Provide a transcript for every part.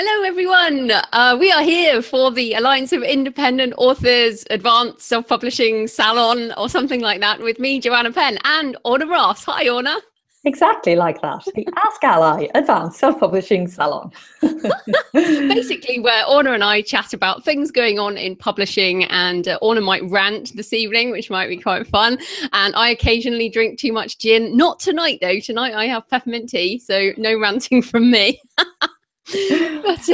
Hello, everyone. We are here for the Alliance of Independent Authors Advanced Self-Publishing Salon or something like that with me, Joanna Penn, and Orna Ross. Hi, Orna. Exactly like that. The Ask ALLi Advanced Self-Publishing Salon. Basically, where Orna and I chat about things going on in publishing, and Orna might rant this evening, which might be quite fun. And I occasionally drink too much gin. Not tonight, though. Tonight I have peppermint tea, so no ranting from me. But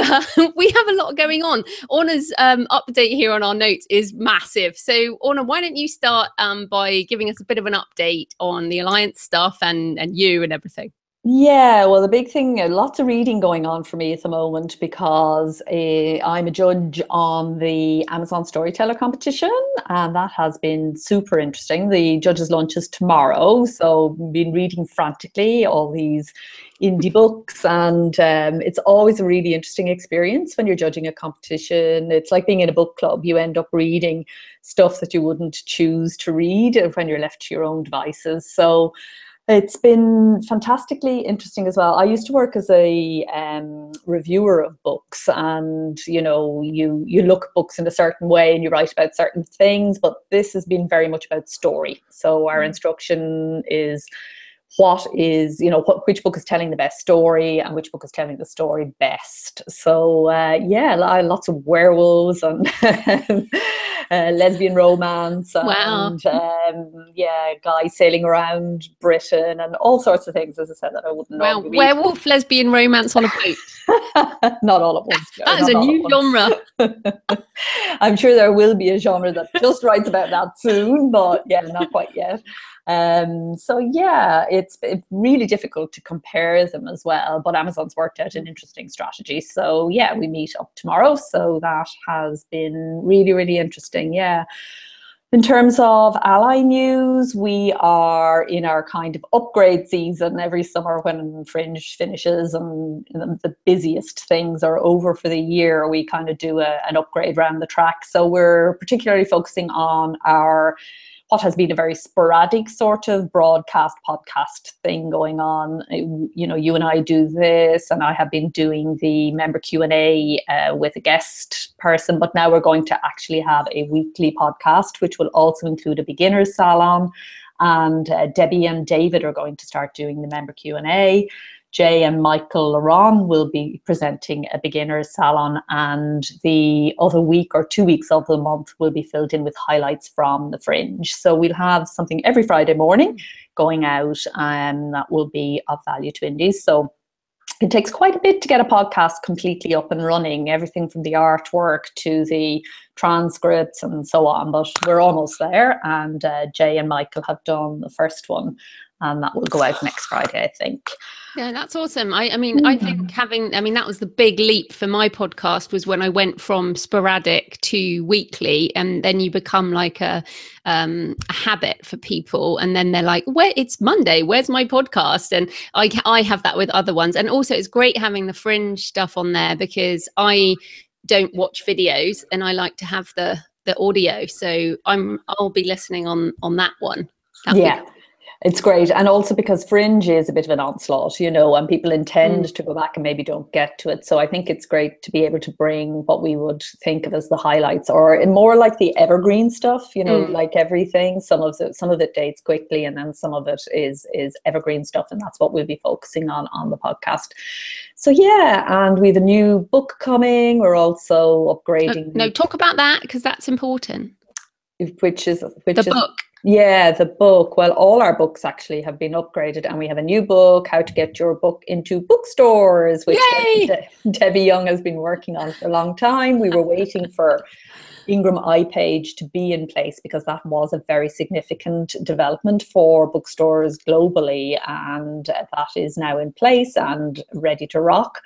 we have a lot going on. Orna's update here on our notes is massive. So Orna, why don't you start by giving us a bit of an update on the Alliance stuff and you and everything? Yeah, well, the big thing, lots of reading going on for me at the moment because I'm a judge on the Amazon Storyteller competition, and that has been super interesting. The judges' lunch is tomorrow, so I've been reading frantically all these indie books, and it's always a really interesting experience when you're judging a competition. It's like being in a book club. You end up reading stuff that you wouldn't choose to read when you're left to your own devices. So it's been fantastically interesting as well. I used to work as a reviewer of books, and you look at books in a certain way and you write about certain things, but this has been very much about story. So our instruction is which book is telling the best story and which book is telling the story best. So lots of werewolves and lesbian romance and guys sailing around Britain and all sorts of things, as I said, that I wouldn't know. Wow, werewolf, lesbian romance on a boat. Not all at once. That is a new genre. I'm sure there will be a genre that just writes about that soon, but yeah, not quite yet. It's really difficult to compare them as well, but Amazon's worked out an interesting strategy. So yeah, we meet up tomorrow. So that has been really, really interesting. Yeah. In terms of ALLi news, we are in our kind of upgrade season every summer when Fringe finishes and the busiest things are over for the year. We kind of do an upgrade around the track. So we're particularly focusing on what has been a very sporadic sort of broadcast podcast thing going on. You and I do this, and I have been doing the member Q&A with a guest person, but now we're going to actually have a weekly podcast, which will also include a beginner's salon. And Debbie and David are going to start doing the member Q&A. Jay and Michael Laron will be presenting a beginner's salon, and the other week or 2 weeks of the month will be filled in with highlights from the Fringe. So we'll have something every Friday morning going out, and that will be of value to indies. So it takes quite a bit to get a podcast completely up and running, everything from the artwork to the transcripts and so on, but we're almost there. And Jay and Michael have done the first one, and that will go out next Friday, I think. Yeah, that's awesome. I think that was the big leap for my podcast, was when I went from sporadic to weekly, and then you become like a habit for people, and then they're like, "Where it's Monday? Where's my podcast?" And I have that with other ones, and also it's great having the Fringe stuff on there because I don't watch videos and I like to have the audio, so I'll be listening on that one. It's great. And also because Fringe is a bit of an onslaught, and people intend to go back and maybe don't get to it. So I think it's great to be able to bring what we would think of as the highlights, or more like the evergreen stuff, like everything. Some of it dates quickly, and then some of it is evergreen stuff. And that's what we'll be focusing on the podcast. So yeah, and we have a new book coming. We're also upgrading. No, talk about that, because that's important. Which is the book. Yeah, the book. Well, all our books actually have been upgraded, and we have a new book, How to Get Your Book into Bookstores, which Debbie Young has been working on for a long time. We were waiting for Ingram iPage to be in place because that was a very significant development for bookstores globally, and that is now in place and ready to rock.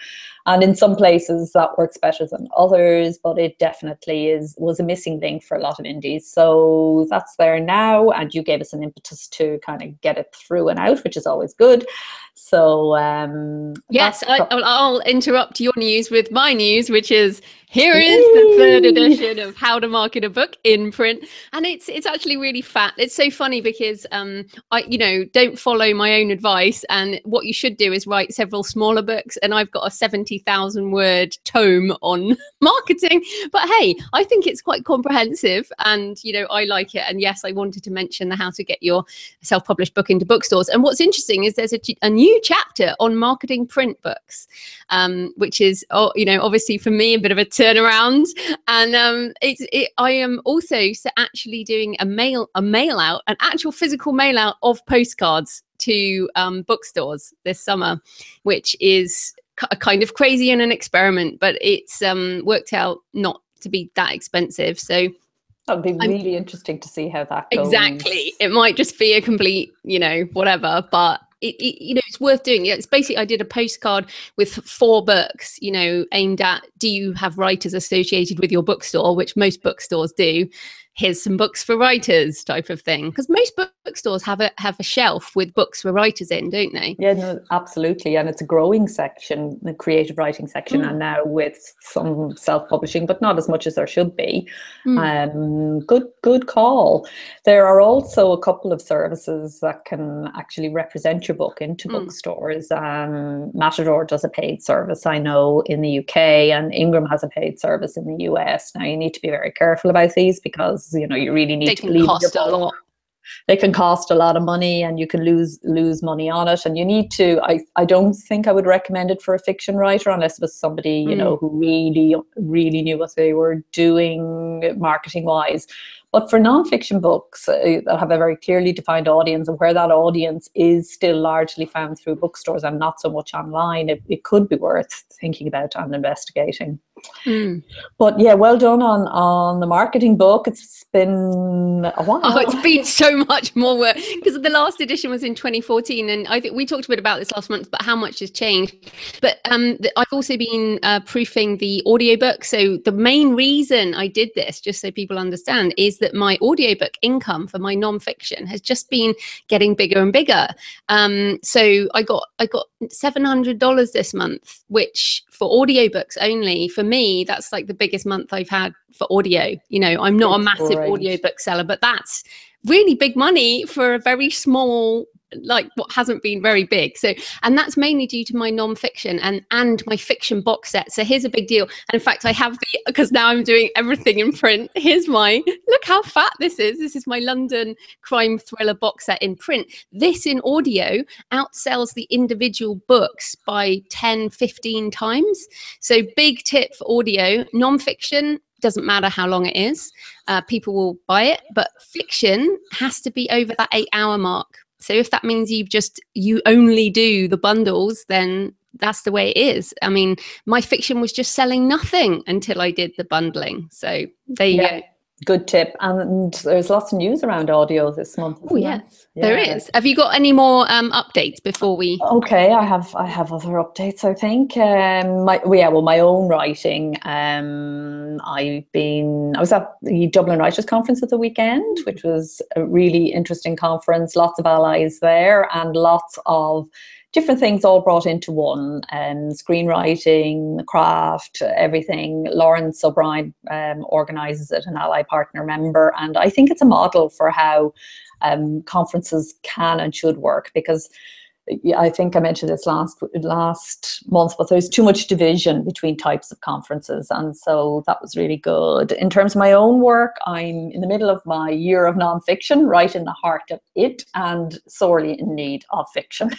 And in some places that works better than others, but it definitely was a missing link for a lot of indies. So that's there now, and you gave us an impetus to kind of get it through and out, which is always good. So yes, I'll interrupt your news with my news, which is here is the third edition of How to Market a Book in print, and it's actually really fat. It's so funny because I don't follow my own advice, and what you should do is write several smaller books, and I've got a 17 90,000 word tome on marketing. But hey, I think it's quite comprehensive, and I like it. And yes, I wanted to mention the how to get your self-published book into bookstores. And what's interesting is there's a new chapter on marketing print books, which is obviously for me a bit of a turnaround. And I am also actually doing a mail out, an actual physical mail out of postcards to bookstores this summer, which is kind of crazy and an experiment, but it's worked out not to be that expensive. So that'd be really interesting to see how that goes. Exactly. It might just be a complete, whatever, but it's worth doing. It's basically, I did a postcard with 4 books, aimed at, do you have writers associated with your bookstore, which most bookstores do. Here's some books for writers type of thing, because most bookstores have a shelf with books for writers in, don't they? Yeah, no, absolutely. And it's a growing section, the creative writing section, and now with some self-publishing, but not as much as there should be. Good call. There are also a couple of services that can actually represent your book into bookstores. Matador does a paid service, I know, in the UK, and Ingram has a paid service in the US. Now, you need to be very careful about these, because you really need to believe cost a lot. They can cost a lot of money, and you can lose money on it. And you need to, I don't think I would recommend it for a fiction writer unless it was somebody, who really knew what they were doing marketing wise. But for nonfiction books that have a very clearly defined audience, and where that audience is still largely found through bookstores and not so much online, it could be worth thinking about and investigating. But yeah, well done on the marketing book. It's been a while. Oh, it's been so much more work, because the last edition was in 2014, and I think we talked a bit about this last month, but how much has changed. But I've also been proofing the audiobook. So the main reason I did this, just so people understand, is that my audiobook income for my nonfiction has just been getting bigger and bigger. So I got $700 this month, which for audiobooks only, for me, that's like the biggest month I've had for audio. I'm not a massive audiobook seller, but that's really big money for a very small, like what hasn't been very big. So, and that's mainly due to my nonfiction and my fiction box set. So here's a big deal. And in fact, I have because now I'm doing everything in print. Look how fat this is. This is my London crime thriller box set in print. This in audio outsells the individual books by 10, 15 times. So big tip for audio. Nonfiction, doesn't matter how long it is. People will buy it, but fiction has to be over that 8-hour mark. So if that means you only do the bundles, then that's the way it is. I mean, my fiction was just selling nothing until I did the bundling. So there you go. Good tip. And there's lots of news around audio this month. Oh, yes, there is. Have you got any more updates before we? Okay, I have other updates, I think. My own writing. I was at the Dublin Writers' Conference at the weekend, which was a really interesting conference. Lots of allies there, and lots of different things all brought into one, screenwriting, the craft, everything. Lawrence O'Brien organises it, an ALLi partner member, and I think it's a model for how conferences can and should work, because I think I mentioned this last month, but there's too much division between types of conferences, and so that was really good. In terms of my own work, I'm in the middle of my year of nonfiction, right in the heart of it, and sorely in need of fiction.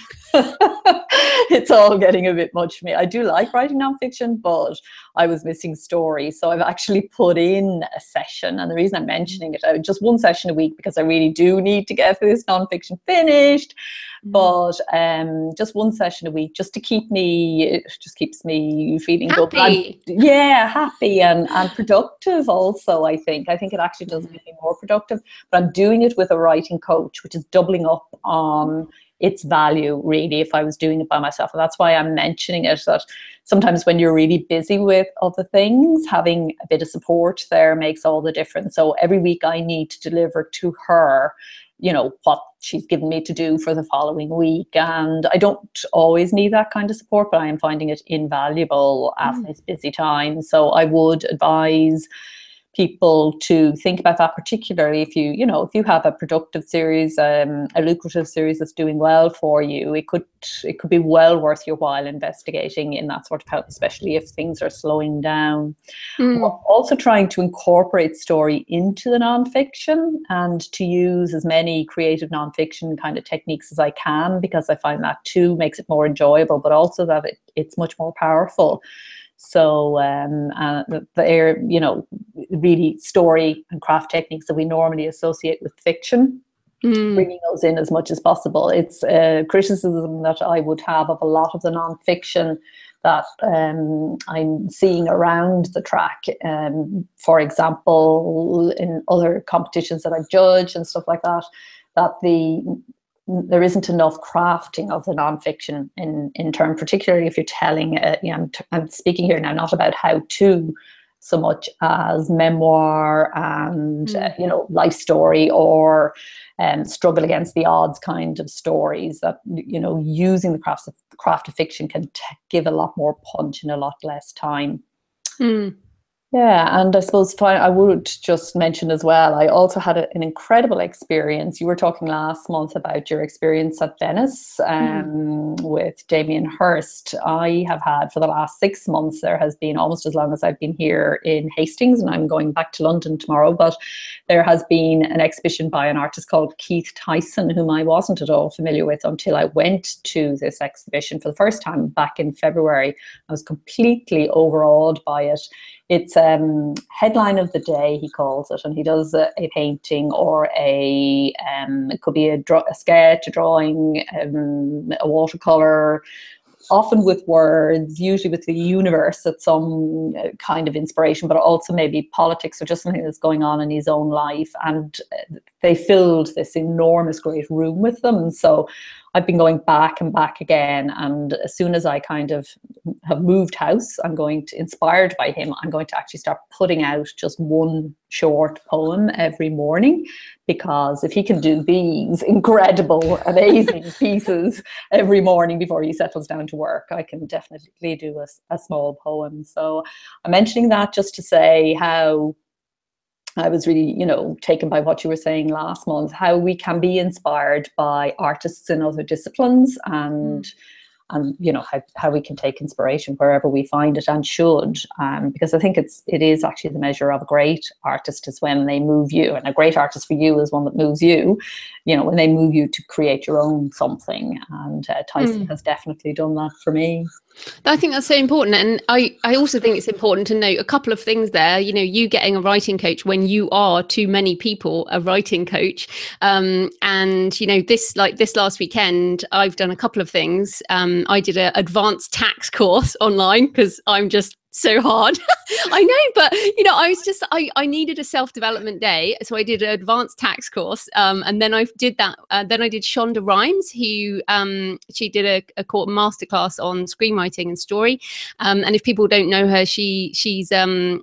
It's all getting a bit much for me. I do like writing nonfiction, but I was missing stories, so I've actually put in a session, and the reason I'm mentioning it, just one session a week, because I really do need to get this nonfiction finished. But just one session a week, just to keeps me feeling happy. Good. Happy and productive also, I think it actually does make me more productive. But I'm doing it with a writing coach, which is doubling up on its value, really, if I was doing it by myself. And that's why I'm mentioning it, that sometimes when you're really busy with other things, having a bit of support there makes all the difference. So every week I need to deliver to her, what she's given me to do for the following week. And I don't always need that kind of support, but I am finding it invaluable at this busy time. So I would advise people to think about that, particularly if you know, if you have a productive series, a lucrative series that's doing well for you, it could be well worth your while investigating in that sort of help, especially if things are slowing down. Also trying to incorporate story into the nonfiction and to use as many creative nonfiction kind of techniques as I can, because I find that too makes it more enjoyable, but also that it's much more powerful. So they're, you know, really story and craft techniques that we normally associate with fiction, bringing those in as much as possible. It's a criticism that I would have of a lot of the nonfiction that I'm seeing around the track. For example, in other competitions that I've judged and stuff like that, that there isn't enough crafting of the nonfiction in term, particularly if you're telling, you know, I'm speaking here now not about how to so much as memoir and, you know, life story or struggle against the odds kind of stories that, you know, using the craft of fiction can give a lot more punch in a lot less time. Yeah, and I suppose I would just mention as well, I also had an incredible experience. You were talking last month about your experience at Venice with Damien Hirst. I have had for the last 6 months, there has been almost as long as I've been here in Hastings, and I'm going back to London tomorrow, but there has been an exhibition by an artist called Keith Tyson, whom I wasn't at all familiar with until I went to this exhibition for the first time back in February. I was completely overawed by it. It's headline of the day, he calls it, and he does a painting or it could be a sketch, a drawing, a watercolor, often with words, usually with the universe at some kind of inspiration, but also maybe politics or just something that's going on in his own life. And they filled this enormous great room with them. So I've been going back and back again, and as soon as I kind of have moved house, inspired by him, I'm going to actually start putting out just one short poem every morning, because if he can do these incredible, amazing pieces every morning before he settles down to work, I can definitely do a small poem. So I'm mentioning that just to say how I was really, you know, taken by what you were saying last month, how we can be inspired by artists in other disciplines, and you know, how we can take inspiration wherever we find it, and should, because I think it is actually the measure of a great artist is when they move you, and a great artist for you is one that moves you, you know, when they move you to create your own something. And Tyson has definitely done that for me. I think that's so important. And I also think it's important to note a couple of things there. You know, you getting a writing coach when you are to many people a writing coach. And, you know, this last weekend, I've done a couple of things. I did an advanced tax course online because I'm just so hard. I know, but you know, I needed a self-development day, so I did an advanced tax course, and then I did that. Then I did Shonda Rhimes, who she did a masterclass on screenwriting and story. And if people don't know her, she's a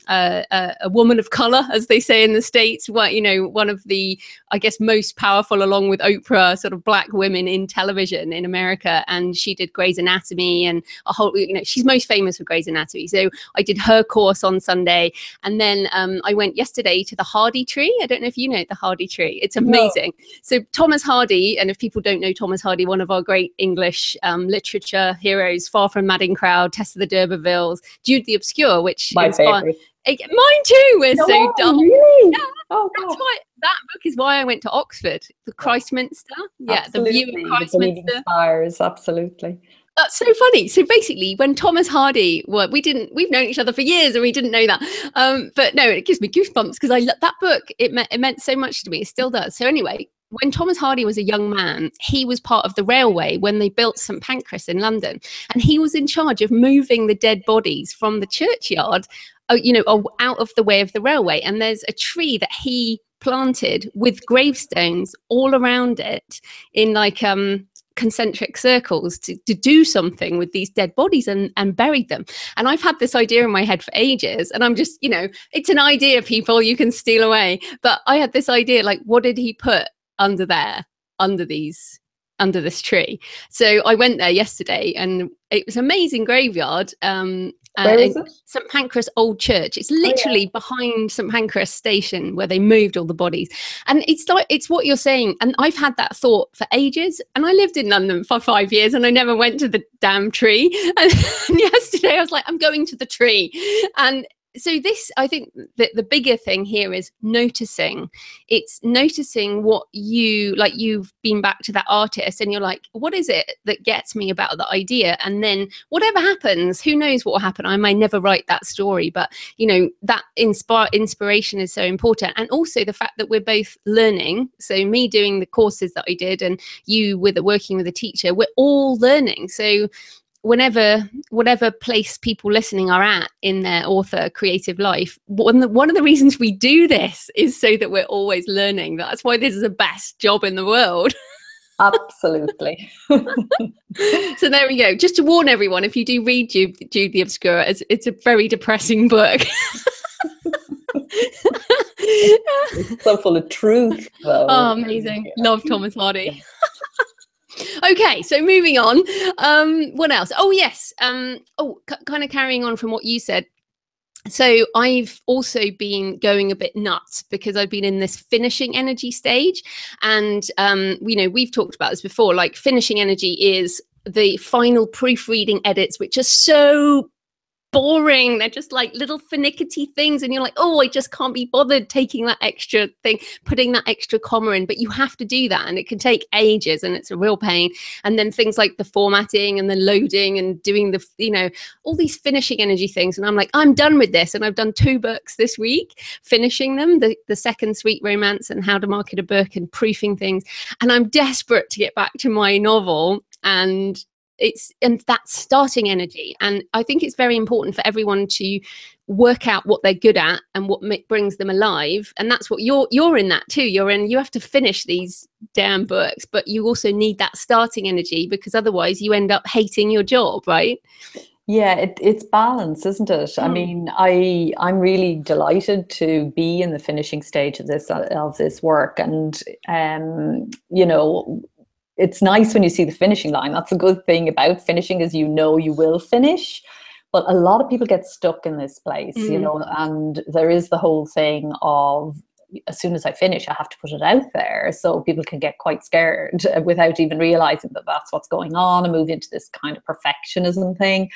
woman of color, as they say in the States. You know, one of the, I guess, most powerful, along with Oprah, sort of black women in television in America. And she did Grey's Anatomy and a whole, you know, she's most famous for Grey's Anatomy. So I did her course on Sunday, and then I went yesterday to the Hardy Tree. I don't know if you know the Hardy Tree. It's amazing. No. So Thomas Hardy, and if people don't know Thomas Hardy, one of our great English literature heroes, Far From Madding Crowd, Tess of the D'Urbervilles, Jude the Obscure, which my favorite. Mine too. We're so dumb. Really? Yeah, that's why that book is why I went to Oxford, the Christminster. Yeah, absolutely. The View of Christminster. The Spires, absolutely. That's so funny. So basically, when Thomas Hardy, we've known each other for years and we didn't know that. But no, it gives me goosebumps because that book, it meant so much to me. It still does. So anyway, when Thomas Hardy was a young man, he was part of the railway when they built St Pancras in London, and he was in charge of moving the dead bodies from the churchyard, you know, out of the way of the railway. And there's a tree that he planted with gravestones all around it in like concentric circles to do something with these dead bodies and buried them. And I've had this idea in my head for ages, and I'm just, you know, it's an idea, people, you can steal away. But I had this idea, like, what did he put under this tree? So I went there yesterday, and it was an amazing graveyard. Where is it? St Pancras Old Church. It's literally behind St Pancras Station where they moved all the bodies. And it's like, it's what you're saying. And I've had that thought for ages. And I lived in London for 5 years and I never went to the damn tree. And yesterday I was like, I'm going to the tree. And so this, I think that the bigger thing here is noticing. It's noticing what you, like, you've been back to that artist and you're like, what is it that gets me about the idea? And then whatever happens, who knows what will happen? I may never write that story, but you know, that inspiration is so important. And also the fact that we're both learning. So me doing the courses that I did and you with working with a teacher, we're all learning. So whatever place people listening are at in their author creative life, one of the reasons we do this is so that we're always learning. That's why this is the best job in the world. Absolutely. So there we go. Just to warn everyone, if you do read Jude the Obscure, it's a very depressing book. It's so full of truth, though. Oh, amazing. Love Thomas Hardy. Okay, so moving on. What else? Oh, yes. Kind of carrying on from what you said. So I've also been going a bit nuts because I've been in this finishing energy stage. And, you know, we've talked about this before, like finishing energy is the final proofreading edits, which are so boring. They're just like little finicky things and you're like, oh, I just can't be bothered taking that extra thing, putting that extra comma in. But you have to do that and it can take ages and it's a real pain. And then things like the formatting and the loading and doing the, you know, all these finishing energy things. And I'm like, I'm done with this. And I've done 2 books this week, finishing them, the second Sweet Romance and How to Market a Book and proofing things. And I'm desperate to get back to my novel and that starting energy. And I think it's very important for everyone to work out what they're good at and what brings them alive. And that's what you're in that too. You have to finish these damn books, but you also need that starting energy because otherwise you end up hating your job, right? Yeah, it's balance, isn't it? I mean, I'm really delighted to be in the finishing stage of this work. And you know, it's nice when you see the finishing line. That's a good thing about finishing is, you know, you will finish. But a lot of people get stuck in this place, you know, and there is the whole thing of, as soon as I finish, I have to put it out there. So people can get quite scared without even realizing that that's what's going on and move into this kind of perfectionism thing.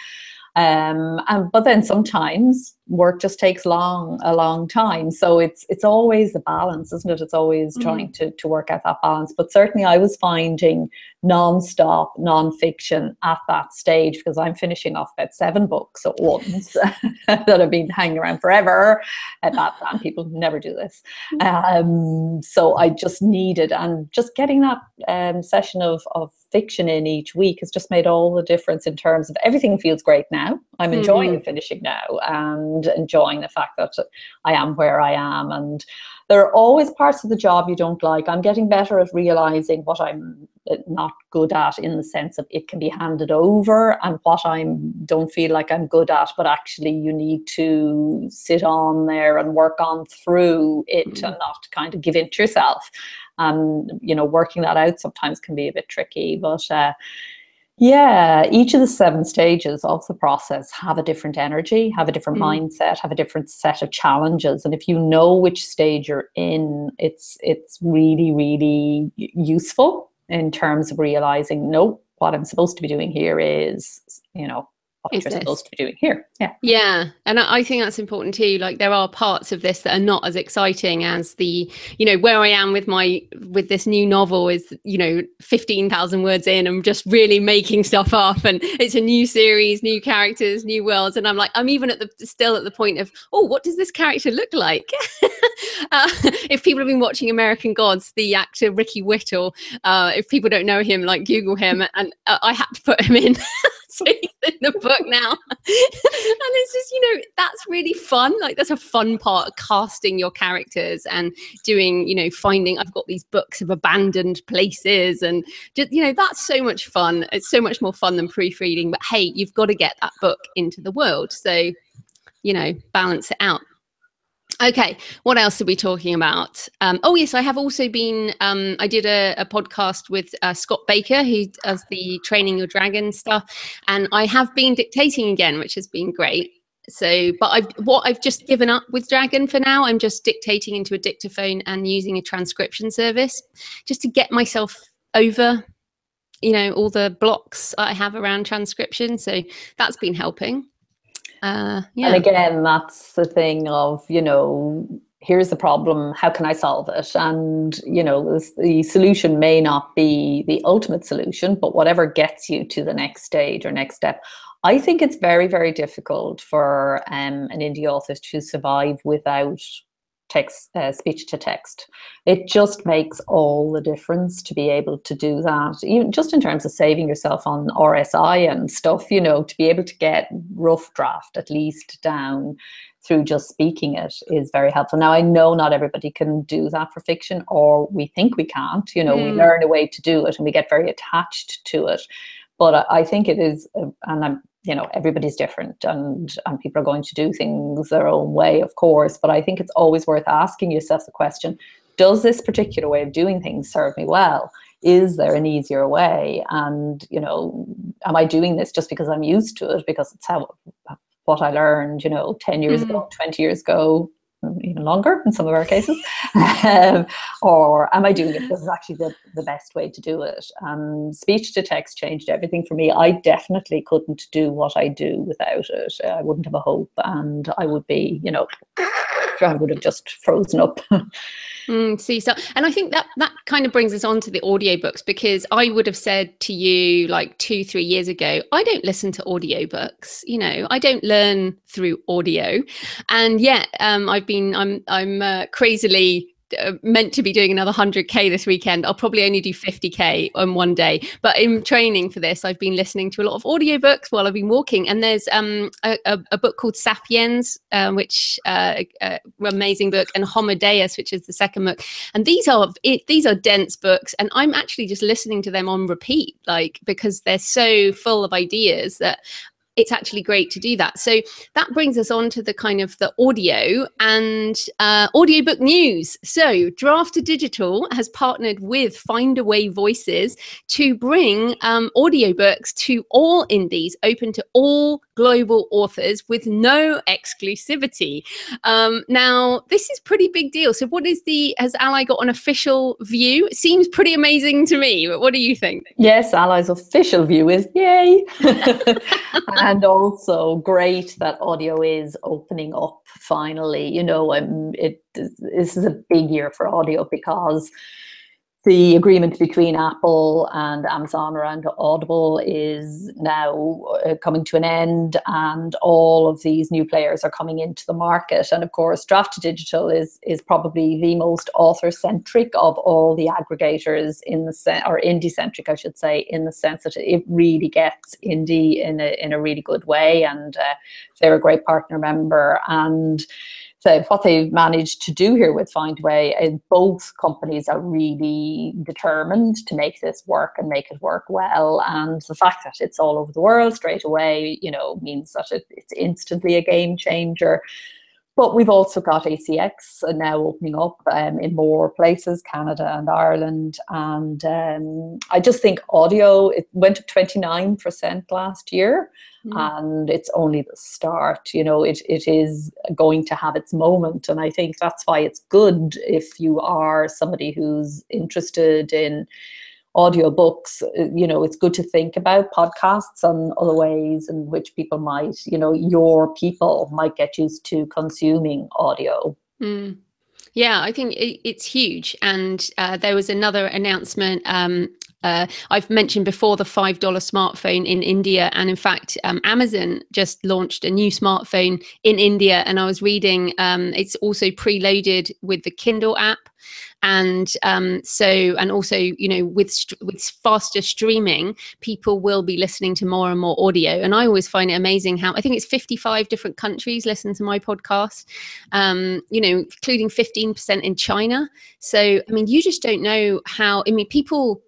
But then sometimes work just takes a long time. So it's always a balance, isn't it? It's always trying to work out that balance. But certainly I was finding non-stop nonfiction at that stage, because I'm finishing off about 7 books at once that have been hanging around forever. And people never do this. So I just needed, and just getting that session of fiction in each week has just made all the difference in terms of everything feels great now. I'm enjoying finishing now and enjoying the fact that I am where I am. And there are always parts of the job you don't like. I'm getting better at realizing what I'm not good at, in the sense of it can be handed over, and what I don't feel like I'm good at, but actually you need to sit on there and work on through it and not kind of give in to yourself. You know, working that out sometimes can be a bit tricky, but yeah, each of the 7 stages of the process have a different energy, have a different mindset, have a different set of challenges. And if you know which stage you're in, it's really, really useful in terms of realizing, no, what I'm supposed to be doing here is, you know, what you're supposed to be doing here. Yeah. And I think that's important too. Like, there are parts of this that are not as exciting as the, you know, where I am with this new novel is, you know, 15,000 words in, I'm just really making stuff up, and it's a new series, new characters, new worlds. And I'm like, I'm even still at the point of, oh, what does this character look like? If people have been watching American Gods, the actor Ricky Whittle, if people don't know him, like, Google him, and I had to put him in. So he's in the book now. And it's just, you know, that's really fun. Like, that's a fun part of casting your characters and doing, you know, finding, I've got these books of abandoned places, and just, you know, that's so much fun. It's so much more fun than proofreading. But hey, you've got to get that book into the world. So, you know, balance it out. Okay, what else are we talking about? Oh yes, I have also been, I did a podcast with Scott Baker, who does the Training Your Dragon stuff, and I have been dictating again, which has been great. So, but I've just given up with Dragon for now. I'm just dictating into a dictaphone and using a transcription service just to get myself over, all the blocks I have around transcription. So that's been helping. And again, that's the thing of, here's the problem, how can I solve it? And, the solution may not be the ultimate solution, but whatever gets you to the next stage or next step. I think it's very, very difficult for an indie author to survive without text, speech to text. It just makes all the difference to be able to do that, even just in terms of saving yourself on RSI and stuff, to be able to get rough draft at least down through just speaking it is very helpful. Now, I know not everybody can do that for fiction, or we think we can't, we learn a way to do it and we get very attached to it. But I think it is, and I'm, everybody's different, and people are going to do things their own way, of course. But I think it's always worth asking yourself the question, does this particular way of doing things serve me well? Is there an easier way? And, am I doing this just because I'm used to it, because it's what I learned, 10 years ago, 20 years ago, even longer in some of our cases, or am I doing it because it's actually the best way to do it? Speech to text changed everything for me. I definitely couldn't do what I do without it. I wouldn't have a hope, and I would be, I would have just frozen up. And I think that kind of brings us on to the audiobooks, because I would have said to you like 2-3 years ago, I don't listen to audiobooks, I don't learn through audio. And yet I'm crazily meant to be doing another 100k this weekend. I'll probably only do 50k on one day, but in training for this I've been listening to a lot of audiobooks while I've been walking. And there's a book called Sapiens, which amazing book, and Homo Deus, which is the second book. And these are dense books, and I'm actually just listening to them on repeat, because they're so full of ideas that it's actually great to do that. So that brings us on to the kind of the audio and audiobook news. So Draft Digital has partnered with Findaway Voices to bring audiobooks to all indies, open to all global authors with no exclusivity. Now, this is pretty big deal. So has ALLi got an official view? It seems pretty amazing to me, but what do you think? Yes, ALLi's official view is yay. And also great that audio is opening up finally. This is a big year for audio, because the agreement between Apple and Amazon around Audible is now coming to an end, and all of these new players are coming into the market. And of course, Draft Digital is probably the most author-centric of all the aggregators or indie-centric, I should say, in the sense that it really gets indie in a really good way, and they're a great partner member. And so what they've managed to do here with Findaway is both companies are really determined to make this work and make it work well. And the fact that it's all over the world straight away, means that it's instantly a game changer. But we've also got ACX now opening up in more places, Canada and Ireland. And I just think audio, it went up 29% last year. And it's only the start. It is going to have its moment. And I think that's why it's good if you are somebody who's interested in audiobooks. It's good to think about podcasts and other ways in which people might, your people might get used to consuming audio. Yeah, I think it's huge. And there was another announcement. I've mentioned before the $5 smartphone in India. And in fact, Amazon just launched a new smartphone in India. And I was reading, it's also preloaded with the Kindle app. And also, with faster streaming, people will be listening to more and more audio. And I always find it amazing how I think it's 55 different countries listen to my podcast, including 15% in China. So, you just don't know how, people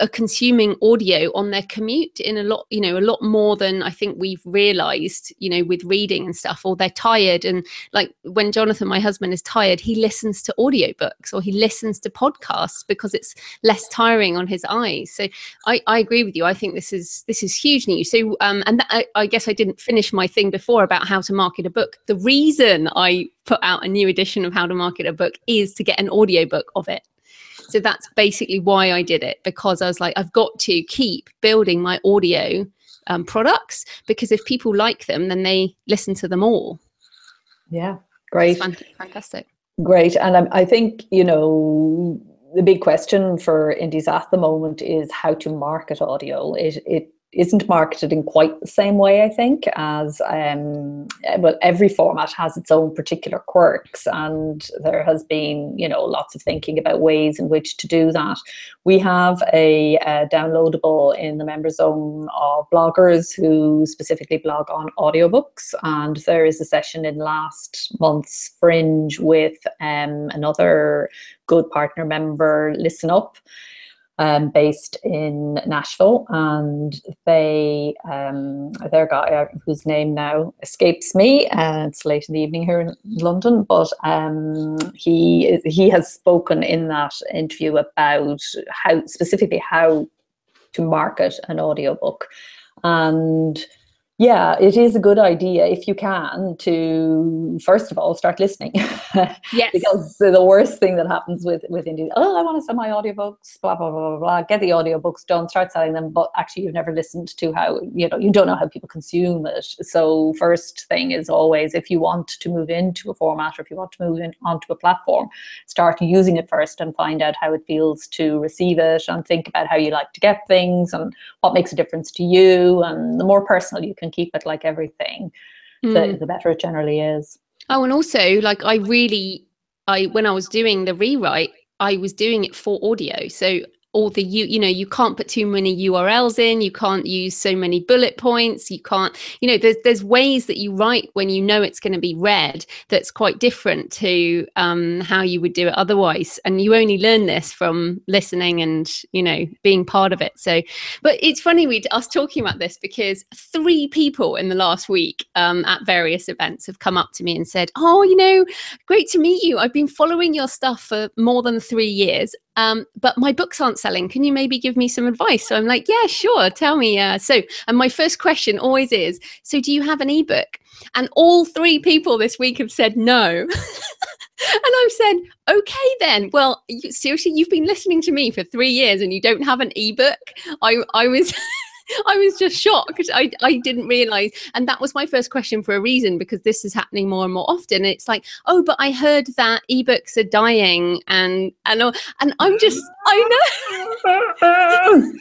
are consuming audio on their commute in a lot more than I think we've realized, with reading and stuff. Or they're tired, and like when Jonathan, my husband, is tired, he listens to audiobooks or he listens to podcasts because it's less tiring on his eyes. So I agree with you. I think this is huge news. So I guess I didn't finish my thing before about how to market a book. The reason I put out a new edition of How to Market a Book is to get an audiobook of it. So that's basically why I did it, because I was like, I've got to keep building my audio products, because if people like them, then they listen to them all. Yeah, great. Fantastic. Great. And I think, the big question for indies at the moment is how to market audio. It isn't marketed in quite the same way, I think, as well, every format has its own particular quirks, and there has been, lots of thinking about ways in which to do that. We have a downloadable in the member zone of bloggers who specifically blog on audiobooks, and there is a session in last month's Fringe with another good partner member, Listen Up, based in Nashville, and their guy, whose name now escapes me, it's late in the evening here in London, but he has spoken in that interview about how to market an audiobook. And yeah, it is a good idea, if you can, to first of all start listening. Yes. Because the worst thing that happens with indie, I want to sell my audiobooks, blah blah blah blah blah. Get the audiobooks done, start selling them, but actually you've never listened to how, you don't know how people consume it. So first thing is always, if you want to move into a format, or if you want to move onto a platform, start using it first and find out how it feels to receive it, and think about how you like to get things and what makes a difference to you. And the more personal you can keep it, like everything, the better it generally is. Oh, and also, like, when I was doing the rewrite, I was doing it for audio. So all the you can't put too many URLs in, you can't use so many bullet points, you can't, there's ways that you write when it's going to be read that's quite different to how you would do it otherwise. And you only learn this from listening and being part of it. So, but it's funny us talking about this, because 3 people in the last week at various events have come up to me and said, oh, great to meet you, I've been following your stuff for more than 3 years, but my books aren't selling. Can you maybe give me some advice? So I'm like, yeah, sure. Tell me. And my first question always is, so do you have an ebook? And all 3 people this week have said no. And I've said, okay, then. Well, seriously, you've been listening to me for 3 years and you don't have an ebook? I was I was just shocked. I didn't realize. And that was my first question for a reason, because this is happening more and more often. It's like, oh, but I heard that ebooks are dying. And I'm just, I know.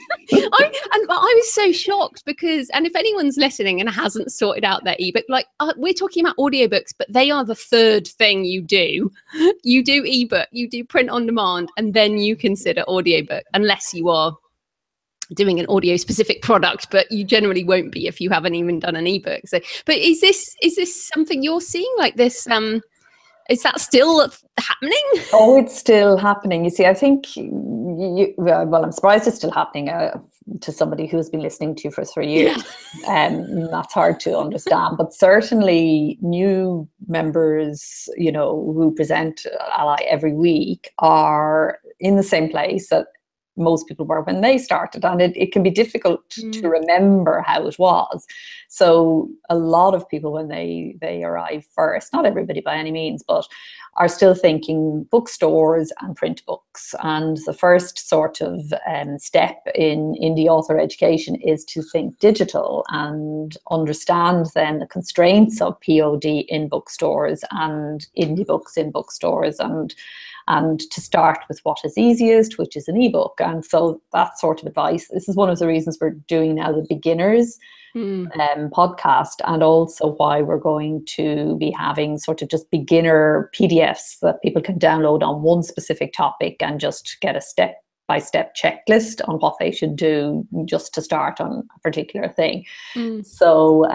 I was so shocked because, and if anyone's listening and hasn't sorted out their ebook, like we're talking about audiobooks, but they are the 3rd thing you do. You do ebook, you do print on demand, and then you consider audiobook, unless you are doing an audio specific product, but you generally won't be if you haven't even done an ebook. So, but is this something you're seeing like this? Is that still happening? Oh, it's still happening. You see, I think, well, I'm surprised it's still happening to somebody who's been listening to you for 3 years. Yeah. That's hard to understand. But certainly new members, who present ALLi every week are in the same place that most people were when they started, and it can be difficult to remember how it was. So a lot of people, when they arrive first, not everybody by any means, but are still thinking bookstores and print books. And the first sort of step in indie author education is to think digital and understand then the constraints of POD in bookstores and indie books in bookstores, and to start with what is easiest, which is an ebook. And so that sort of advice, this is one of the reasons we're doing now the beginners podcast, and also why we're going to be having sort of just beginner PDFs that people can download on one specific topic and just get a step-by-step checklist on what they should do just to start on a particular thing. So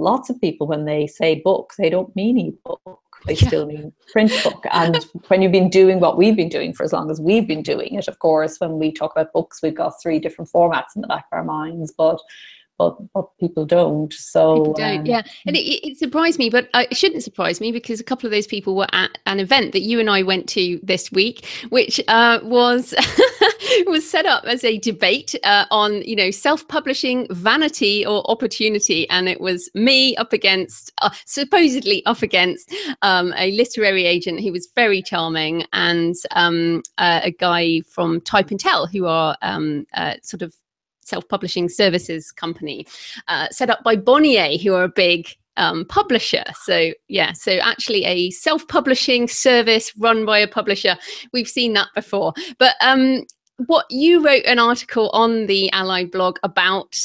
lots of people, when they say book, they don't mean ebook. They still mean print book. And when you've been doing what we've been doing for as long as we've been doing it, of course, when we talk about books, we've got 3 different formats in the back of our minds, but people don't. So people don't, yeah. And it surprised me, but it shouldn't surprise me, because a couple of those people were at an event that you and I went to this week, which was was set up as a debate on, you know, self-publishing, vanity or opportunity. And it was me up against, supposedly up against, a literary agent who was very charming, and a guy from Type and Tell, who are sort of self-publishing services company set up by Bonnier, who are a big publisher. So yeah, so actually a self-publishing service run by a publisher. We've seen that before. But what you wrote an article on the ALLi blog about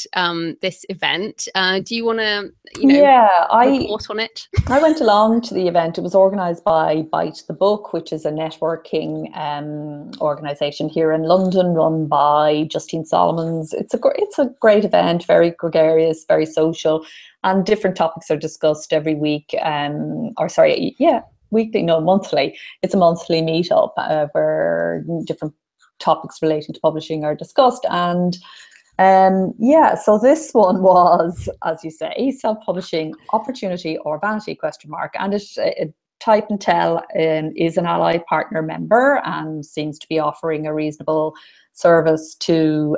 this event. Do you want to, you know, report on it? I went along to the event. It was organised by Bite the Book, which is a networking organisation here in London, run by Justine Solomons. It's a great event, very gregarious, very social, and different topics are discussed every week. Monthly. It's a monthly meetup where different topics relating to publishing are discussed. And so this one was, as you say, self-publishing, opportunity or vanity, ? And it Type and Tell is an ALLi partner member and seems to be offering a reasonable service to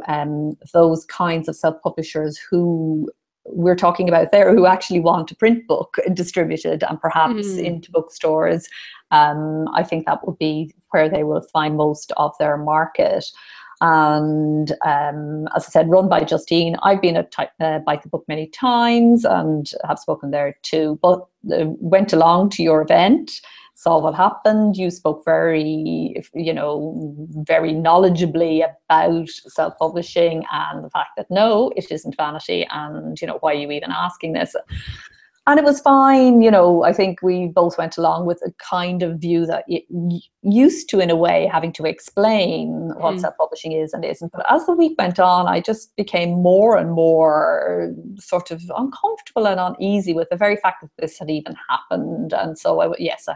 those kinds of self-publishers who we're talking about there, who actually want a print book distributed and perhaps into bookstores. I think that would be where they will find most of their market. And as I said, run by Justine. I've been at Bite the Book many times and have spoken there too, but went along to your event, saw what happened. You spoke very knowledgeably about self-publishing and the fact that no, it isn't vanity, and why are you even asking this? And it was fine. I think we both went along with a kind of view that it used to, in a way, having to explain what self-publishing is and isn't. But as the week went on, I just became more and more sort of uncomfortable and uneasy with the very fact that this had even happened. And so, I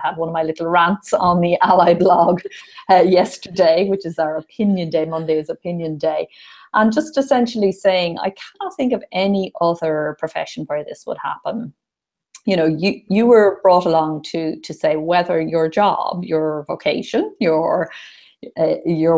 had one of my little rants on the ALLi blog yesterday, which is our opinion day. Monday is opinion day. And just essentially saying, I cannot think of any other profession where this would happen. You were brought along to say whether your job, your vocation, your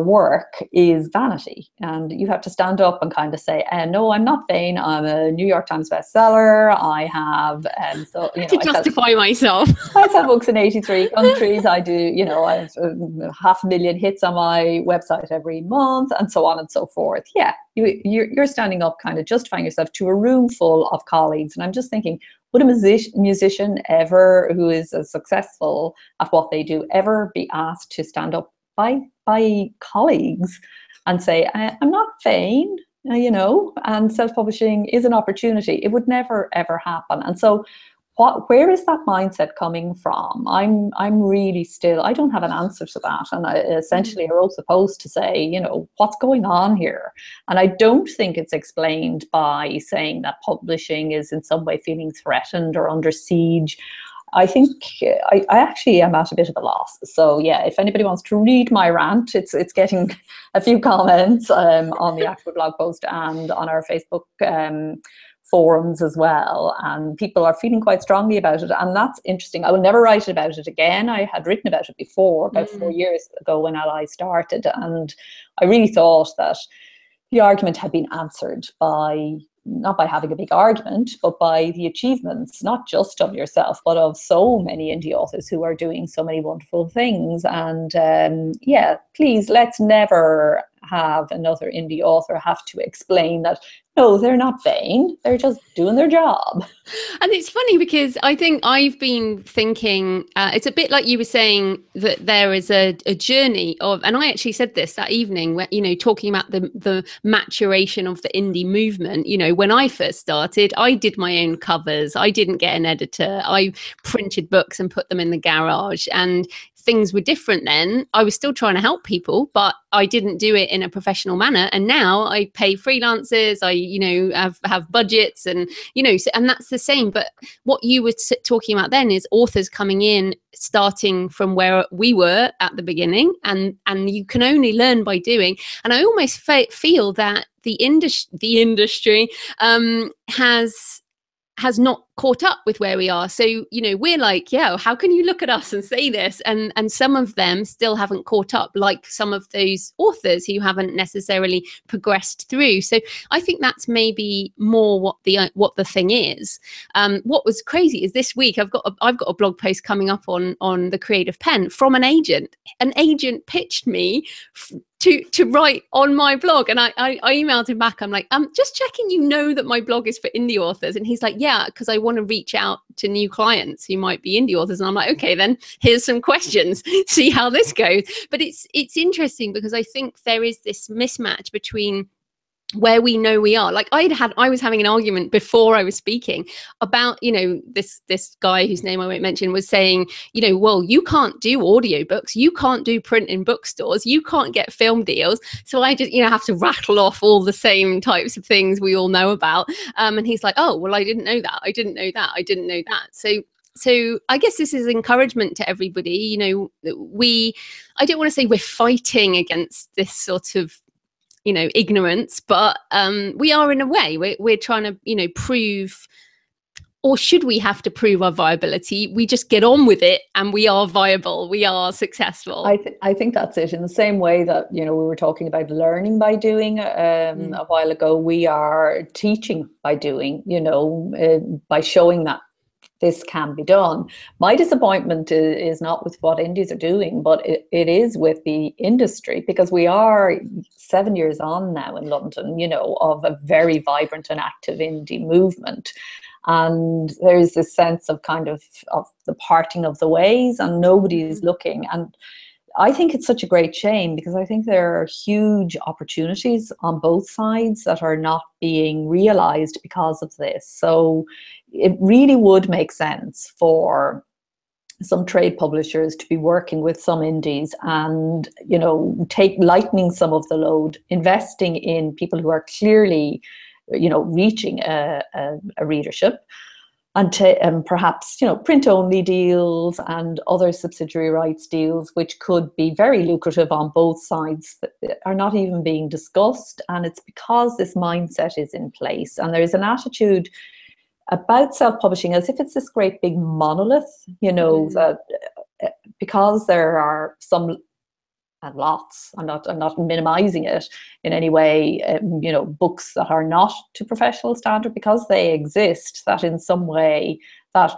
work is vanity, and you have to stand up and kind of say, no, I'm not vain. I'm a New York Times bestseller. I have to justify myself. I sell books in 83 countries. I do, I have 500,000 hits on my website every month, and so on and so forth. Yeah, you're standing up, kind of justifying yourself to a room full of colleagues, and I'm just thinking, would a musician ever, who is as successful at what they do, ever be asked to stand up by colleagues and say, I'm not vain, and self-publishing is an opportunity? It would never, ever happen. And so where is that mindset coming from? I'm really still, I don't have an answer to that. And I essentially are all supposed to say, what's going on here? And I don't think it's explained by saying that publishing is in some way feeling threatened or under siege. I think I actually am at a bit of a loss. So yeah, if anybody wants to read my rant, it's getting a few comments on the actual blog post and on our Facebook forums as well, and people are feeling quite strongly about it, and that's interesting. I will never write about it again. I had written about it before, about 4 years ago when ALLi started, and I really thought that the argument had been answered by, not by having a big argument, but by the achievements, not just of yourself, but of so many indie authors who are doing so many wonderful things. And please, let's never have another indie author have to explain that, no, they're not vain, they're just doing their job. And it's funny because I think I've been thinking, it's a bit like you were saying, that there is a journey of, and I actually said this that evening, when, talking about the maturation of the indie movement. When I first started, I did my own covers. I didn't get an editor. I printed books and put them in the garage. And things were different then. I was still trying to help people, but I didn't do it in a professional manner. And now I pay freelancers, I, you know, have budgets, and, you know, so, and that's the same. But what you were talking about then is authors coming in, starting from where we were at the beginning, and you can only learn by doing. And I almost feel that the industry has not caught up with where we are. So, you know, we're like, yeah, how can you look at us and say this? And some of them still haven't caught up, like some of those authors who haven't necessarily progressed through. So I think that's maybe more what the thing is. What was crazy is this week I've got a blog post coming up on the Creative Pen from an agent. An agent pitched me to write on my blog, and I emailed him back. I'm like, just checking, you know, that my blog is for indie authors. And he's like, yeah, because I want to reach out to new clients who might be indie authors. And I'm like, okay, then here's some questions, see how this goes. But it's interesting because I think there is this mismatch between where we know we are. Like I was having an argument before I was speaking about, you know, this guy whose name I won't mention was saying, you know, well, you can't do audiobooks, you can't do print in bookstores, you can't get film deals. So I just, you know, have to rattle off all the same types of things we all know about. And he's like, oh, well, I didn't know that. I didn't know that. So I guess this is encouragement to everybody. You know, I don't want to say we're fighting against this sort of, you know, ignorance, but we are in a way. We're trying to, you know, prove, or should we have to prove our viability? We just get on with it, and we are viable. We are successful. I think that's it. In the same way that, you know, we were talking about learning by doing a while ago, we are teaching by doing. You know, by showing that this can be done. My disappointment is not with what indies are doing, but it is with the industry, because we are 7 years on now in London, you know, of a very vibrant and active indie movement. And there is this sense of kind of the parting of the ways, and nobody is looking. And I think it's such a great shame, because I think there are huge opportunities on both sides that are not being realized because of this. So it really would make sense for some trade publishers to be working with some indies and, you know, lightening some of the load, investing in people who are clearly, you know, reaching a readership. And perhaps, you know, print-only deals and other subsidiary rights deals, which could be very lucrative on both sides, that are not even being discussed. And it's because this mindset is in place. And there's an attitude about self-publishing as if it's this great big monolith, you know, that because there are some, and lots, I'm not minimizing it in any way, you know, books that are not to professional standard, because they exist, that in some way that,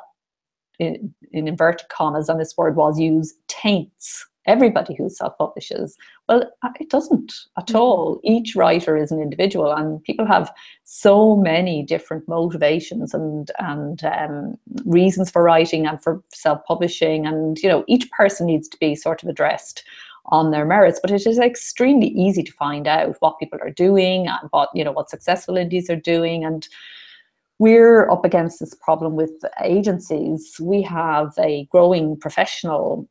in inverted commas, and this word was used, taints everybody who self-publishes. Well, it doesn't at all. Each writer is an individual, and people have so many different motivations and reasons for writing and for self-publishing, and, you know, each person needs to be sort of addressed on their merits. But it is extremely easy to find out what people are doing and what, you know, what successful indies are doing. And we're up against this problem with agencies. We have a growing professional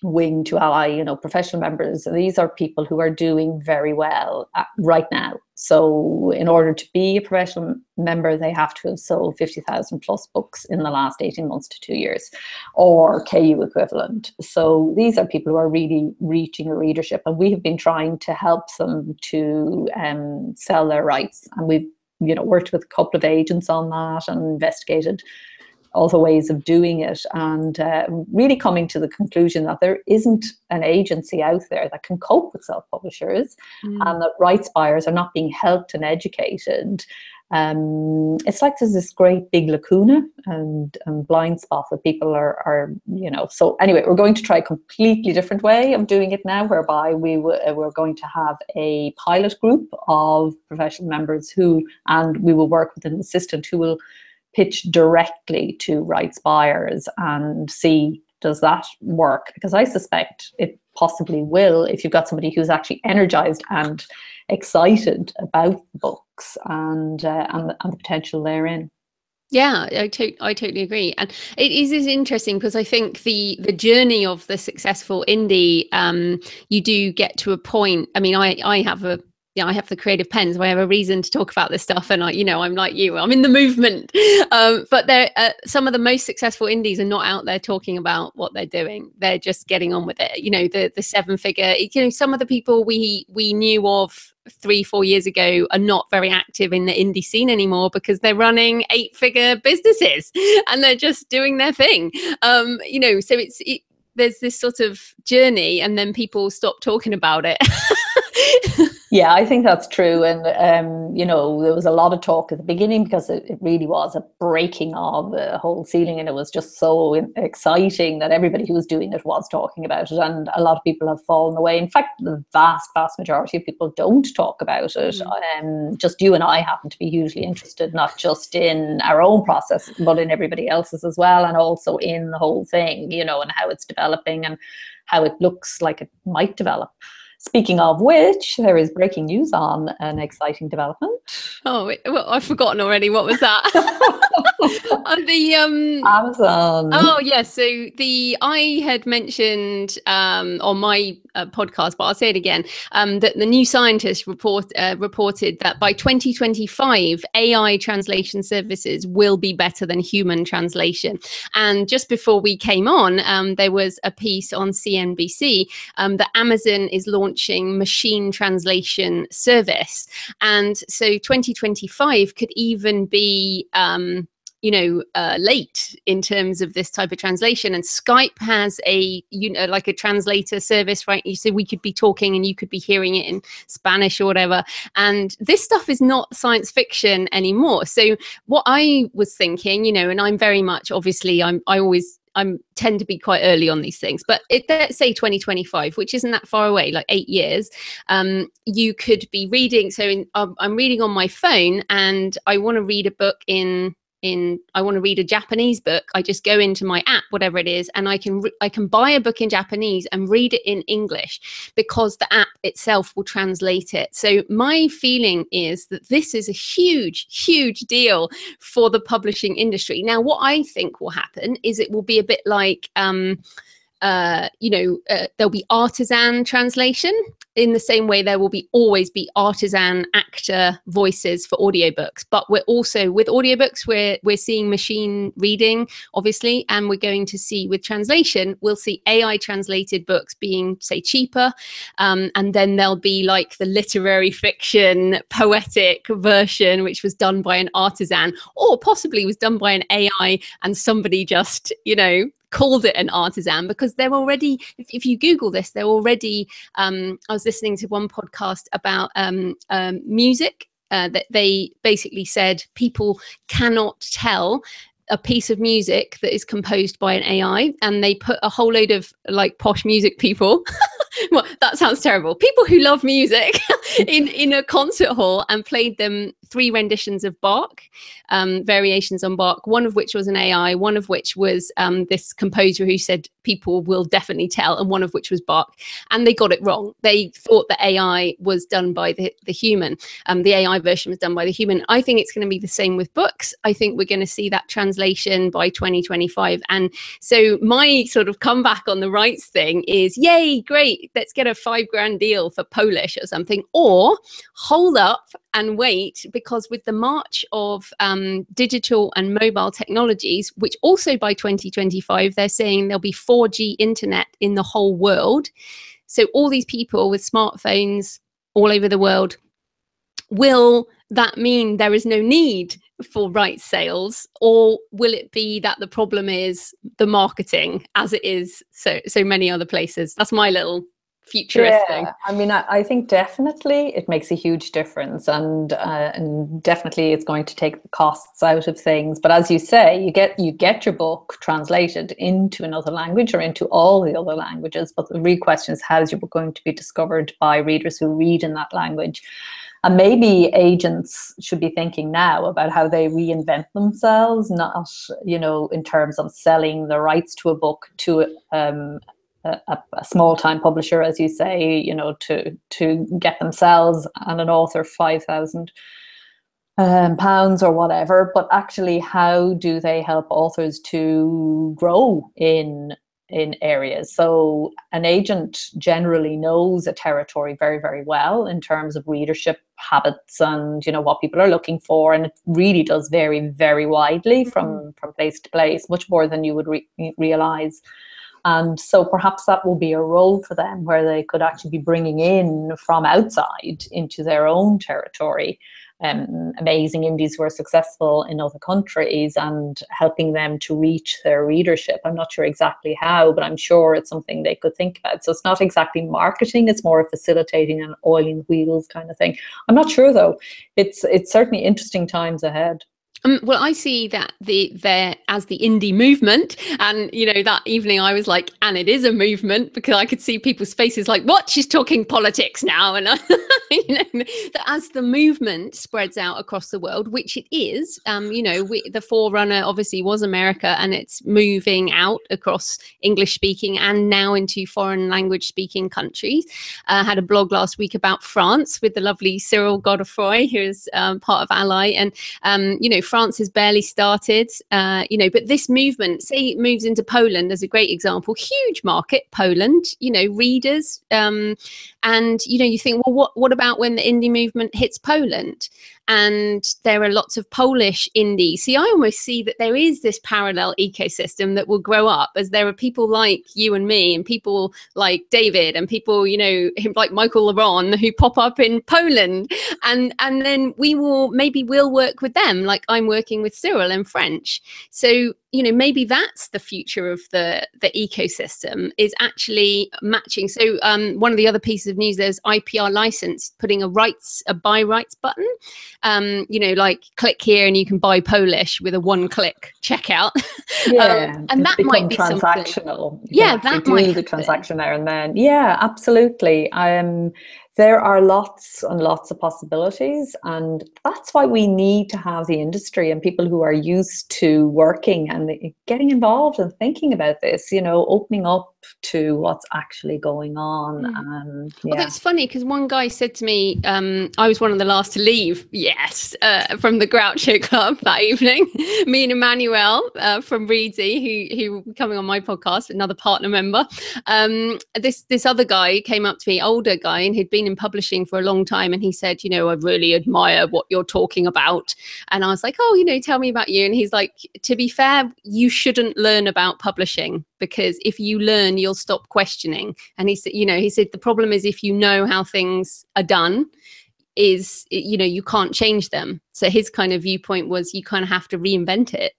wing to ALLi, you know, professional members. These are people who are doing very well right now. So in order to be a professional member, they have to have sold 50,000 plus books in the last 18 months to 2 years, or KU equivalent. So these are people who are really reaching a readership, and we have been trying to help them to sell their rights. And we've, you know, worked with a couple of agents on that and investigated all the ways of doing it, and really coming to the conclusion that there isn't an agency out there that can cope with self-publishers, and that rights buyers are not being helped and educated. It's like there's this great big lacuna and blind spot that people are, you know. So anyway, we're going to try a completely different way of doing it now, whereby we're going to have a pilot group of professional members and we will work with an assistant who will pitch directly to rights buyers and see, does that work? Because I suspect it possibly will, if you've got somebody who's actually energized and excited about books and the potential therein. Yeah, I totally agree, and is interesting because I think the journey of the successful indie, you do get to a point. I mean, I have a I have the creative pen, so I have a reason to talk about this stuff, and I'm like you, I'm in the movement. But there, some of the most successful indies are not out there talking about what they're doing. They're just getting on with it. The 7-figure. Some of the people we knew of 3-4 years ago are not very active in the indie scene anymore because they're running 8-figure businesses and they're just doing their thing. So there's this sort of journey, and then people stop talking about it. Yeah, I think that's true. And, there was a lot of talk at the beginning because it really was a breaking of the whole ceiling. And it was just so exciting that everybody who was doing it was talking about it. And a lot of people have fallen away. In fact, the vast, vast majority of people don't talk about it. Just you and I happen to be hugely interested, not just in our own process, but in everybody else's as well. And also in the whole thing, and how it's developing and how it looks like it might develop. Speaking of which, there is breaking news on an exciting development. Oh, well, I've forgotten already. What was that? Amazon. Oh, yes. So I had mentioned on my podcast, but I'll say it again, that the New Scientist reported that by 2025, AI translation services will be better than human translation. And just before we came on, there was a piece on CNBC that Amazon is launching machine translation service. And so 2025 could even be late in terms of this type of translation. And Skype has like a translator service, right? So we could be talking and you could be hearing it in Spanish or whatever. And this stuff is not science fiction anymore. So what I was thinking, and I'm very much, obviously, I tend to be quite early on these things, but let's say 2025, which isn't that far away, like 8 years, you could be reading. So I'm reading on my phone and I want to read a book I want to read a Japanese book. I just go into my app, whatever it is, and I can buy a book in Japanese and read it in English because the app itself will translate it. So my feeling is that this is a huge, huge deal for the publishing industry. Now, what I think will happen is it will be a bit like there'll be artisan translation in the same way there will always be artisan actor voices for audiobooks. But we're also, with audiobooks, we're seeing machine reading, obviously, and we're going to see with translation, we'll see AI translated books being, say, cheaper. And then there'll be like the literary fiction, poetic version, which was done by an artisan, or possibly was done by an AI and somebody just, called it an artisan, because they're already, if you Google this, they're already, I was listening to one podcast about music, that they basically said people cannot tell a piece of music that is composed by an AI, and they put a whole load of like posh music people well, that sounds terrible, people who love music in a concert hall, and played them 3 renditions of Bach, variations on Bach, one of which was an AI, one of which was this composer who said people will definitely tell, and one of which was Bach. And they got it wrong. They thought the AI was done by the human. The AI version was done by the human. I think it's going to be the same with books. I think we're going to see that translation by 2025. And so my sort of comeback on the rights thing is, yay, great, let's get a $5,000 deal for Polish or something, or hold up and wait, because with the march of digital and mobile technologies, which also by 2025, they're saying there'll be 4G internet in the whole world. So all these people with smartphones all over the world, will that mean there is no need for rights sales, or will it be that the problem is the marketing, as it is so many other places? That's my little futurist thing. I mean, I think definitely it makes a huge difference, and definitely it's going to take the costs out of things. But as you say, you get your book translated into another language or into all the other languages. But the real question is, how is your book going to be discovered by readers who read in that language? And maybe agents should be thinking now about how they reinvent themselves, not, in terms of selling the rights to a book to a small-time publisher, as you say, to get themselves and an author $5,000 pounds or whatever, but actually how do they help authors to grow in areas? So an agent generally knows a territory very, very well in terms of readership habits and, you know, what people are looking for, and it really does vary very widely from place to place, much more than you would realize. And so perhaps that will be a role for them where they could actually be bringing in from outside into their own territory amazing indies who are successful in other countries and helping them to reach their readership. I'm not sure exactly how, but I'm sure it's something they could think about. So it's not exactly marketing, it's more facilitating and oiling the wheels kind of thing. I'm not sure though. It's certainly interesting times ahead. Well, I see that there as the indie movement, and you know, that evening I was like, and it is a movement, because I could see people's faces like, what, she's talking politics now, and you know, that as the movement spreads out across the world, which it is, you know, the forerunner obviously was America, and it's moving out across English speaking and now into foreign language speaking countries. Had a blog last week about France with the lovely Cyril Godefroy, who is part of ALLi, and you know, France has barely started, you know, but this movement, say it moves into Poland as a great example, huge market, Poland, you know, readers, and, you know, you think, well, what about when the indie movement hits Poland? And there are lots of Polish indies. See, I almost see that there is this parallel ecosystem that will grow up as there are people like you and me and people like David and people, you know, like Michael Laron who pop up in Poland. And then maybe we'll work with them like I'm working with Cyril in French. So, you know, maybe that's the future of the ecosystem, is actually matching. So one of the other pieces of news, there's IPR license putting a buy rights button. You know, like click here and you can buy Polish with a one-click checkout. Yeah, and that might be transactional. Yeah, that might do the transaction there and then. Yeah, absolutely. There are lots and lots of possibilities, and that's why we need to have the industry and people who are used to working and getting involved and thinking about this, you know, opening up to what's actually going on. Yeah. Well, it's funny because one guy said to me, I was one of the last to leave, yes, from the Groucho Club that evening. Me and Emmanuel from Reedsy, who will be coming on my podcast, another partner member. This other guy came up to me, older guy, and he'd been in publishing for a long time, and he said, you know, I really admire what you're talking about. And I was like, oh, you know, tell me about you. And he's like, to be fair, you shouldn't learn about publishing, because if you learn, you'll stop questioning. And he said, you know, he said the problem is if you know how things are done, is, you know, you can't change them. So his kind of viewpoint was you kind of have to reinvent it.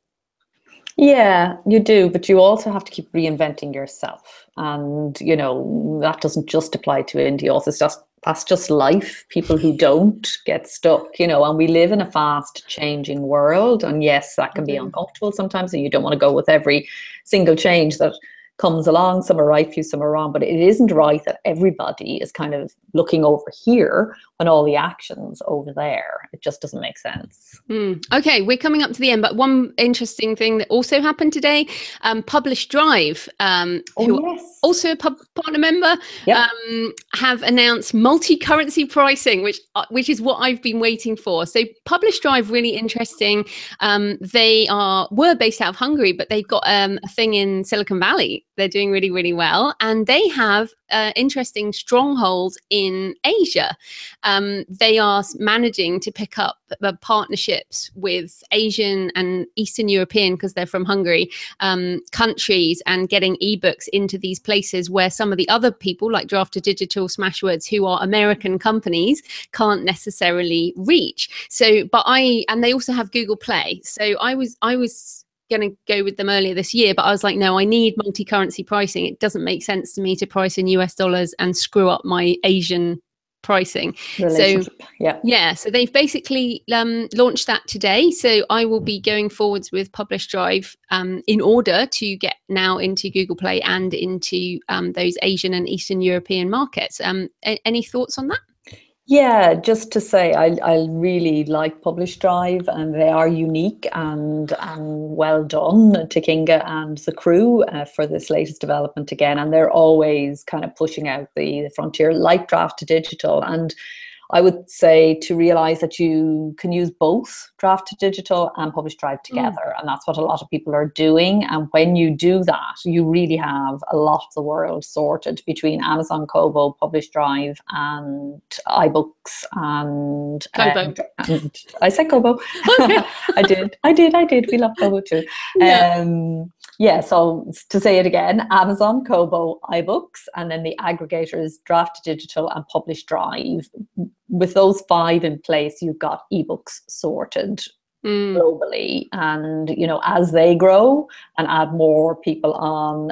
Yeah, you do, but you also have to keep reinventing yourself. And, you know, that doesn't just apply to indie authors. That's just life. People who don't get stuck, you know, and we live in a fast changing world. And yes, that can be uncomfortable sometimes, and you don't want to go with every single change that comes along. Some are right for you, some are wrong, but it isn't right that everybody is kind of looking over here when all the action's over there. It just doesn't make sense. Okay, we're coming up to the end, but one interesting thing that also happened today, Publish Drive, who also a partner member, have announced multi-currency pricing, which is what I've been waiting for. So Publish Drive, really interesting. They were based out of Hungary, but they've got a thing in Silicon Valley. They're doing really, really well. And they have interesting strongholds in Asia. They are managing to pick up partnerships with Asian and Eastern European, because they're from Hungary, countries, and getting ebooks into these places where some of the other people like Draft2Digital, Smashwords, who are American companies, can't necessarily reach. So, and they also have Google Play. So I was going to go with them earlier this year, but I was like, no, I need multi-currency pricing. It doesn't make sense to me to price in US dollars and screw up my Asian pricing. So so they've basically launched that today. So I will be going forwards with Publish Drive in order to get now into Google Play and into those Asian and Eastern European markets. Any thoughts on that? Yeah, just to say, I really like Publish Drive, and they are unique and well done to Kinga and the crew for this latest development again. And they're always kind of pushing out the frontier, like Draft2Digital. And I would say to realize that you can use both Draft to Digital and Publish Drive together. And that's what a lot of people are doing. And when you do that, you really have a lot of the world sorted between Amazon Kobo, Publish Drive, and iBooks and Kobo. And I said Kobo. Okay. I did. We love Kobo too. Yeah. So to say it again, Amazon, Kobo, iBooks, and then the aggregators, Draft to Digital and Publish Drive. With those 5 in place, you've got ebooks sorted globally. And, you know, as they grow and add more people on,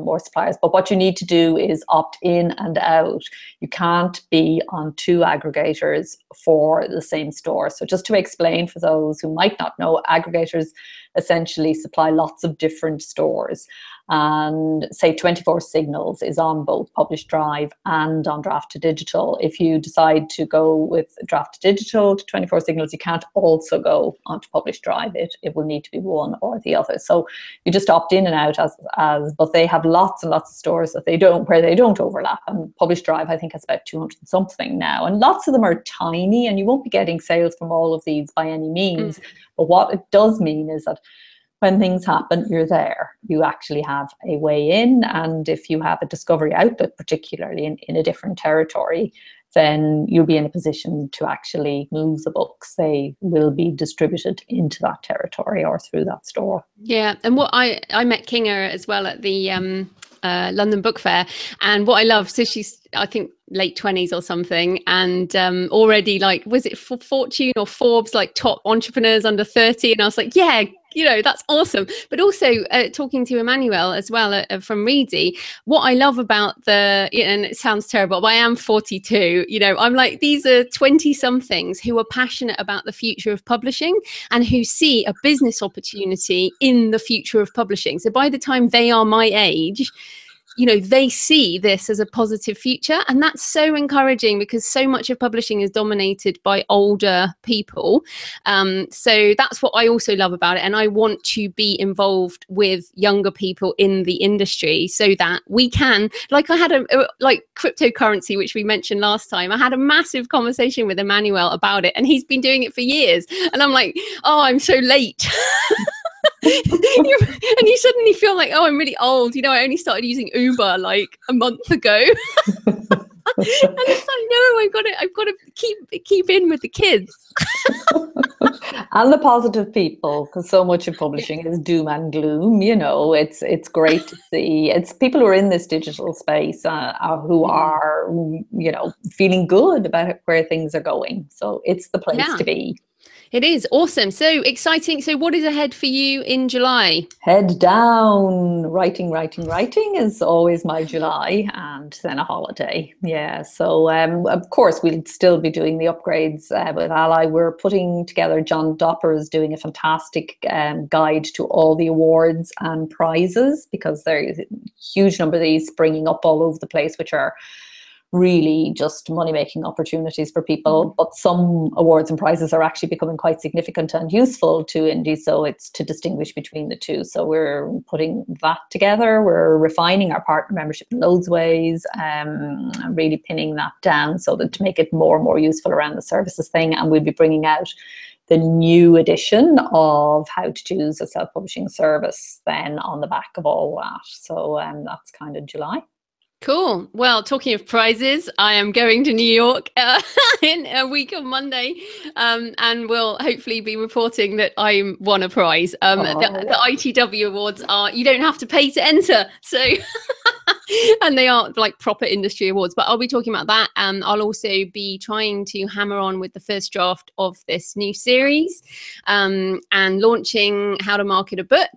more suppliers. But what you need to do is opt in and out. You can't be on 2 aggregators for the same store. So just to explain for those who might not know, aggregators essentially supply lots of different stores. And say 24 Signals is on both Publish Drive and on Draft to Digital. If you decide to go with Draft to Digital to 24 Signals, you can't also go onto Publish Drive. It will need to be one or the other. So you just opt in and out but they have lots and lots of stores that they don't overlap. And Publish Drive, I think, has about 200 and something now. And lots of them are tiny, and you won't be getting sales from all of these by any means. But what it does mean is that when things happen, you're there. You actually have a way in. And if you have a discovery outlet, particularly in a different territory, then you'll be in a position to actually move the books. They will be distributed into that territory or through that store. Yeah. And what I met Kinga as well at the London Book Fair. And what I love, so she's, I think, late 20s or something, and already, like, was it for Fortune or Forbes, like top entrepreneurs under 30? And I was like, yeah, you know, that's awesome. But also talking to Emmanuel as well from Reedy, what I love about and it sounds terrible, but I am 42, you know, I'm like, these are 20 somethings who are passionate about the future of publishing and who see a business opportunity in the future of publishing. So by the time they are my age, you know, they see this as a positive future. And that's so encouraging, because so much of publishing is dominated by older people. So that's what I also love about it. And I want to be involved with younger people in the industry so that we can, like, I had like cryptocurrency, which we mentioned last time. I had a massive conversation with Emmanuel about it, and he's been doing it for years. And I'm like, oh, I'm so late. And you suddenly feel like, oh, I'm really old. You know, I only started using Uber like a month ago. And it's like, no, I've got to keep in with the kids. And the positive people, because so much of publishing is doom and gloom. You know, it's great to see. It's people who are in this digital space who are, you know, feeling good about where things are going. So it's the place to be. It is awesome. So exciting. So what is ahead for you in July? Head down. Writing is always my July, and then a holiday. Yeah. So of course we'll still be doing the upgrades with ALLi. We're putting together, John Dopper is doing a fantastic guide to all the awards and prizes, because there's a huge number of these springing up all over the place, which are really just money-making opportunities for people. But some awards and prizes are actually becoming quite significant and useful to indie, so it's to distinguish between the two. So we're putting that together. We're refining our partner membership in loads of ways, really pinning that down so that to make it more and more useful around the services thing. And we'll be bringing out the new edition of How to Choose a Self-Publishing Service then on the back of all that. So that's kind of July. Cool. Well, talking of prizes, I am going to New York in a week on Monday, and will hopefully be reporting that I won a prize. The ITW awards are, you don't have to pay to enter, so and they are like proper industry awards, but I'll be talking about that. I'll also be trying to hammer on with the first draft of this new series, and launching How to Market a Book,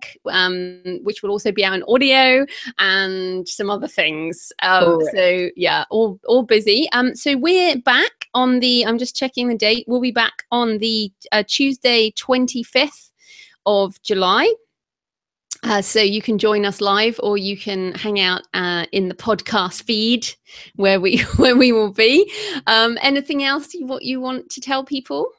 which will also be out in audio, and some other things. So yeah, all busy. So we're back on the, I'm just checking the date. We'll be back on the Tuesday, 25th of July. So you can join us live, or you can hang out in the podcast feed where we will be. Anything else what you want to tell people?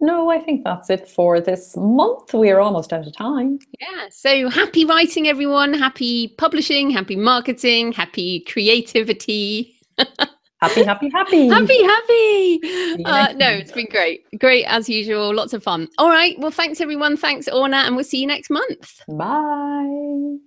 No, I think that's it for this month. We are almost out of time. Yeah. So happy writing, everyone. Happy publishing, happy marketing, happy creativity. Happy. Happy. See you next No, month. it's been great as usual, lots of fun. All right, well, thanks everyone, thanks Orna, and we'll see you next month. Bye.